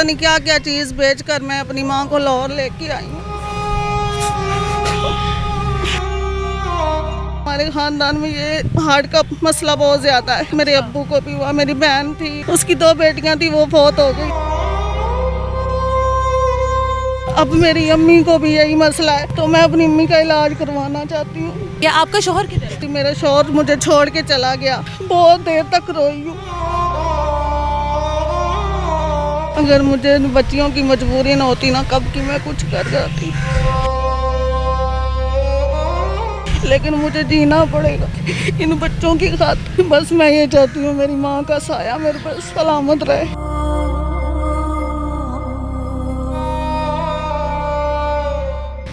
नहीं क्या क्या चीज़ बेच कर मैं अपनी माँ को लाहौर लेके आई हूँ। हमारे ख़ानदान में ये हार्ट का मसला बहुत ज़्यादा है। मेरे अब्बू को भी हुआ, मेरी बहन थी, उसकी 2 बेटियां थी, वो फौत हो गई। अब मेरी अम्मी को भी यही मसला है, तो मैं अपनी अम्मी का इलाज करवाना चाहती हूँ। क्या आपका शोहर किधर है? मेरा शौहर मुझे छोड़ के चला गया, बहुत देर तक रोई हूँ। अगर मुझे बच्चियों की मजबूरी न होती ना, कब की मैं कुछ कर जाती, लेकिन मुझे जीना पड़ेगा इन बच्चों की खातिर। बस मैं ये चाहती हूँ मेरी माँ का साया मेरे पर सलामत रहे।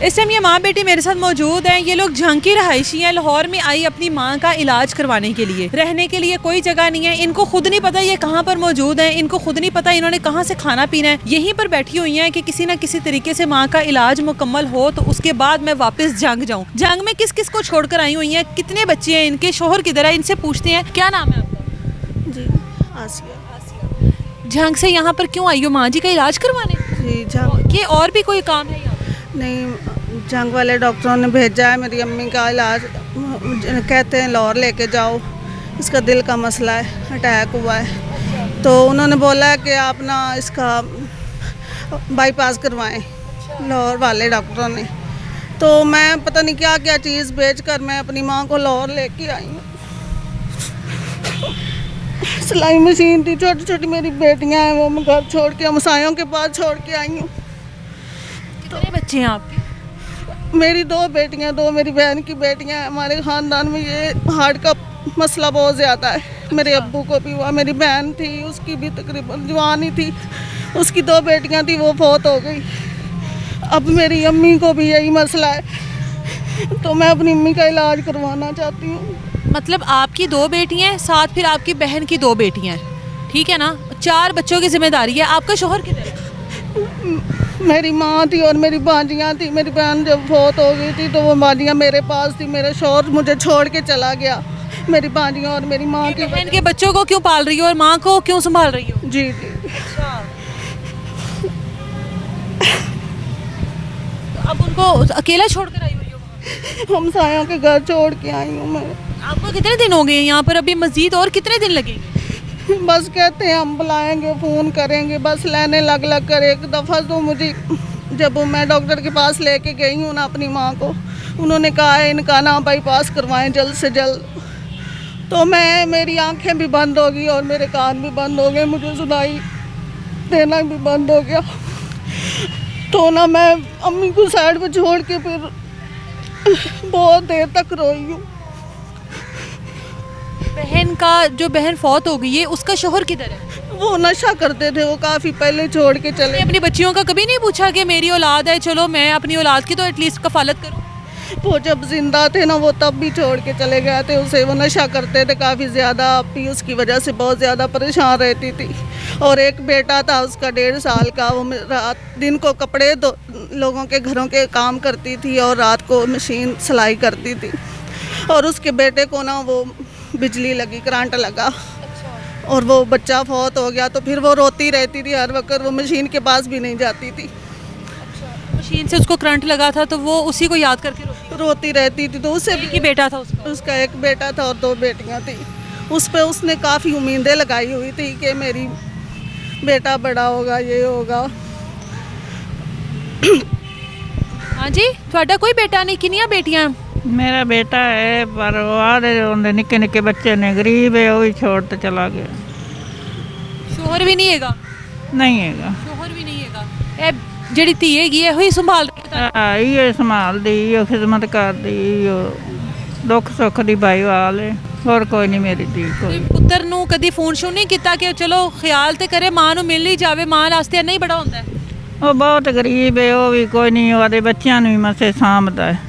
इस टाइम ये माँ बेटी मेरे साथ मौजूद हैं। ये लोग झांकी रहायशी हैं, लाहौर में आई अपनी माँ का इलाज करवाने के लिए। रहने के लिए कोई जगह नहीं है, इनको खुद नहीं पता ये कहाँ पर मौजूद हैं, इनको खुद नहीं पता इन्होंने कहाँ से खाना पीना है। यहीं पर बैठी हुई हैं कि किसी ना किसी तरीके से माँ का इलाज मुकम्मल हो तो उसके बाद मैं वापस जंग जाऊँ। जंग में किस किस को छोड़कर आई हुई हैं, कितने बच्चे हैं, इनके शोहर किधर है, इनसे पूछते हैं। क्या नाम है आपका? जी आसिया। जंग से यहाँ पर क्यों आई हो माँ जी का इलाज करवाने? जी जंग कि और भी कोई काम है यहाँ? नहीं, जंग वाले डॉक्टरों ने भेजा है मेरी अम्मी का इलाज, कहते हैं लाहौर लेके जाओ, इसका दिल का मसला है, अटैक हुआ है। तो उन्होंने बोला है कि आप ना इसका बाईपास करवाएं, लाहौर वाले डॉक्टरों ने। तो मैं पता नहीं क्या क्या चीज़ बेच कर मैं अपनी माँ को लाहौर लेके आई हूँ। सिलाई मशीन थी, छोटी छोटी मेरी बेटियाँ हैं, वो मैं घर छोड़ के हमसायों के पास छोड़ के आई हूँ। कितने बच्चे हैं आपके? मेरी 2 बेटियां, 2 मेरी बहन की बेटियां हैं। हमारे ख़ानदान में ये हार्ट का मसला बहुत ज़्यादा है। मेरे अब्बू को भी हुआ, मेरी बहन थी, उसकी भी तकरीबन जवान ही थी, उसकी 2 बेटियां थी, वो फौत हो गई। अब मेरी अम्मी को भी यही मसला है, तो मैं अपनी अम्मी का इलाज करवाना चाहती हूँ। मतलब आपकी 2 बेटियां हैं, साथ फिर आपकी बहन की 2 बेटियां हैं, ठीक है ना? 4 बच्चों की जिम्मेदारी है। आपका शोहर किधर है? मेरी माँ थी और मेरी भांजियाँ थी। मेरी बहन जब फौत हो गई थी तो वो भांजियाँ मेरे पास थी, मेरा शौहर मुझे छोड़ के चला गया। मेरी भांजियाँ और मेरी माँ की बहन के बच्चों को क्यों पाल रही हो और माँ को क्यों संभाल रही हो? जी जी। तो अब उनको अकेला छोड़कर आई हुई हो? हमसायों के घर छोड़ के आई हूँ मैं। आपको कितने दिन हो गए हैं यहाँ पर? अभी मजीद और कितने दिन लगेंगे? बस कहते हैं हम बुलाएंगे, फ़ोन करेंगे, बस लेने लग कर। एक दफ़ा तो मुझे जब मैं डॉक्टर के पास लेके गई हूँ ना अपनी माँ को, उन्होंने कहा है इनका ना बाईपास करवाएं जल्द से जल्द। तो मेरी आंखें भी बंद हो गई और मेरे कान भी बंद हो गए, मुझे सुनाई देना भी बंद हो गया। तो ना मैं अम्मी को साइड पर छोड़ के फिर बहुत देर तक रोई हूँ। बहन का जो बहन फौत हो गई है उसका शोहर किधर है? वो नशा करते थे, वो काफ़ी पहले छोड़ के चले। अपनी बच्चियों का कभी नहीं पूछा कि मेरी औलाद है, चलो मैं अपनी औलाद की तो एटलीस्ट कफालत करूं? वो जब जिंदा थे ना, वो तब भी छोड़ के चले गए थे उसे। वो नशा करते थे काफ़ी ज़्यादा, भी उसकी वजह से बहुत ज़्यादा परेशान रहती थी। और एक बेटा था उसका 1.5 साल का, वो रात दिन को कपड़े लोगों के घरों के काम करती थी और रात को मशीन सिलाई करती थी। और उसके बेटे को ना वो बिजली लगी, करंट लगा और वो बच्चा फौत हो गया। तो फिर वो रोती रहती थी हर वक्त, वो मशीन के पास भी नहीं जाती थी। मशीन से उसको करंट लगा था तो वो उसी को याद करके रोती रहती थी। तो उसे भी बेटा था उसका एक बेटा था और 2 बेटियां थी। उस पर उसने काफ़ी उम्मीदें लगाई हुई थी कि मेरी बेटा बड़ा होगा, ये होगा। हाँ जी, थोड़ा कोई बेटा नहीं, किनिया बेटियां? मेरा बेटा है पर वो निक्के निक्के बच्चे ने, गरीब है, वो भी छोड़ के चला गया। शोहर भी नहीं हैगा? नहीं हैगा। शोहर भी नहीं हैगा। ए ਜਿਹੜੀ ਧੀ ਹੈਗੀ ਇਹੋ ਹੀ ਸੰਭਾਲ ਰਹੀ ਹੈ? ਇਹ ਸੰਭਾਲਦੀ, ਇਹ ਖਿਦਮਤ ਕਰਦੀ, ਦੁੱਖ ਸੁੱਖ ਦੀ ਭਾਈਵਾਲ ਹੈ, ਹੋਰ ਕੋਈ ਨਹੀਂ ਮੇਰੀ ਧੀ ਕੋਈ। ਪੁੱਤਰ ਨੂੰ ਕਦੀ ਫੋਨ ਸ਼ੋਨ ਨਹੀਂ ਕੀਤਾ ਕਿ ਚਲੋ ਖਿਆਲ ਤੇ ਕਰੇ, ਮਾਂ ਨੂੰ ਮਿਲ ਹੀ ਜਾਵੇ, ਮਾਂ ਵਾਸਤੇ ਇੰਨਾ ਹੀ ਬੜਾ ਹੁੰਦਾ ਹੈ? ਉਹ ਬਹੁਤ ਗਰੀਬ ਹੈ, ਉਹ ਵੀ ਕੋਈ ਨਹੀਂ, ਉਹਦੇ ਬੱਚਿਆਂ ਨੂੰ ਵੀ ਮਸੇ ਸਾਂਭਦਾ ਹੈ।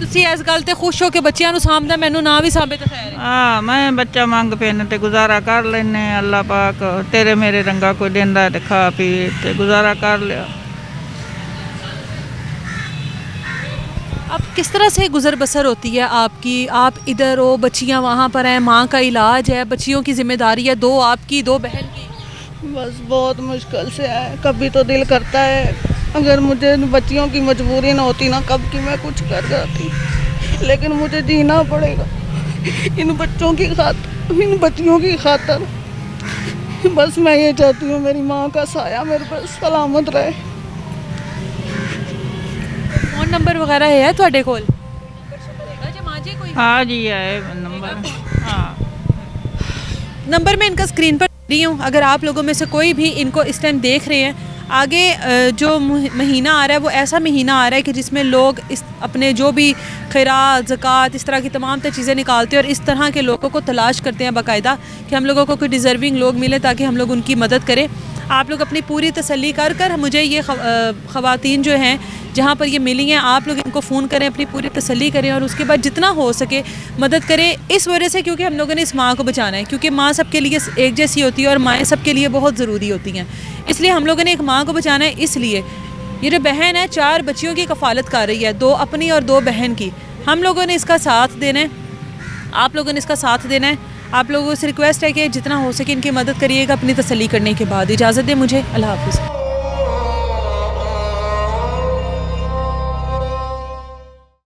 ਤੁਸੀਂ ਇਸ ਗੱਲ ਤੇ ਖੁਸ਼ ਹੋ ਕਿ ਬੱਚਿਆਂ ਨੂੰ ਸਾਂਭਦਾ? ਮੈਨੂੰ ਨਾ ਵੀ ਸਾਂਭੇ ਤਾਂ ਖੈਰ ਹੈ। ਹਾਂ, ਮੈਂ ਬੱਚਾ ਮੰਗ ਪੈਨ ਤੇ ਗੁਜ਼ਾਰਾ ਕਰ ਲੈਨੇ, ਅੱਲਾ ਪਾਕ ਤੇਰੇ ਮੇਰੇ ਰੰਗਾ ਕੋਈ ਦਿੰਦਾ ਤੇ ਖਾ ਪੀ ਤੇ ਗੁਜ਼ਾਰਾ कर लिया। अब किस तरह से गुजर बसर होती है आपकी? आप इधर हो, बच्चियां वहाँ पर हैं, माँ का इलाज है, बच्चियों की जिम्मेदारी है, 2 आपकी 2 बहन की। बस बहुत मुश्किल से है। कभी तो दिल करता है अगर मुझे इन बच्चियों की मजबूरी ना होती ना, कब की मैं कुछ कर जाती, लेकिन मुझे जीना पड़ेगा इन बच्चों की खातिर, इन बच्चियों की खातिर। बस मैं ये चाहती हूँ मेरी माँ का साया मेरे पर सलामत रहे। फोन नंबर वगैरह है ਤੁਹਾਡੇ ਕੋਲ? हाँ जी है नंबर। हाँ नंबर मैं इनका स्क्रीन पर दे रही हूँ। अगर आप लोगों में से कोई भी इनको इस टाइम देख रहे हैं, आगे जो महीना आ रहा है वो ऐसा महीना आ रहा है कि जिसमें लोग इस अपने जो भी खैरात ज़कात इस तरह की तमाम तर चीज़ें निकालते हैं और इस तरह के लोगों को तलाश करते हैं बाकायदा कि हम लोगों को कोई डिज़र्विंग लोग मिले ताकि हम लोग उनकी मदद करें। आप लोग अपनी पूरी तसल्ली कर कर मुझे ये ख़वातीन जो हैं जहाँ पर ये मिली हैं, आप लोग इनको फ़ोन करें, अपनी पूरी तसल्ली करें और उसके बाद जितना हो सके मदद करें। इस वजह से क्योंकि हम लोगों ने इस माँ को बचाना है, क्योंकि माँ सबके लिए एक जैसी होती है और माएँ सबके लिए बहुत ज़रूरी होती हैं। इसलिए हम लोगों ने एक माँ को बचाना है। इसलिए ये जो बहन है 4 बच्चियों की कफ़ालत कर रही है, 2 अपनी और 2 बहन की। हम लोगों ने इसका साथ देना है, आप लोगों ने इसका साथ देना है। आप लोगों से रिक्वेस्ट है कि जितना हो सके इनकी मदद करिएगा अपनी तसल्ली करने के बाद। इजाज़त दें मुझे, अल्लाह हाफ़िज़।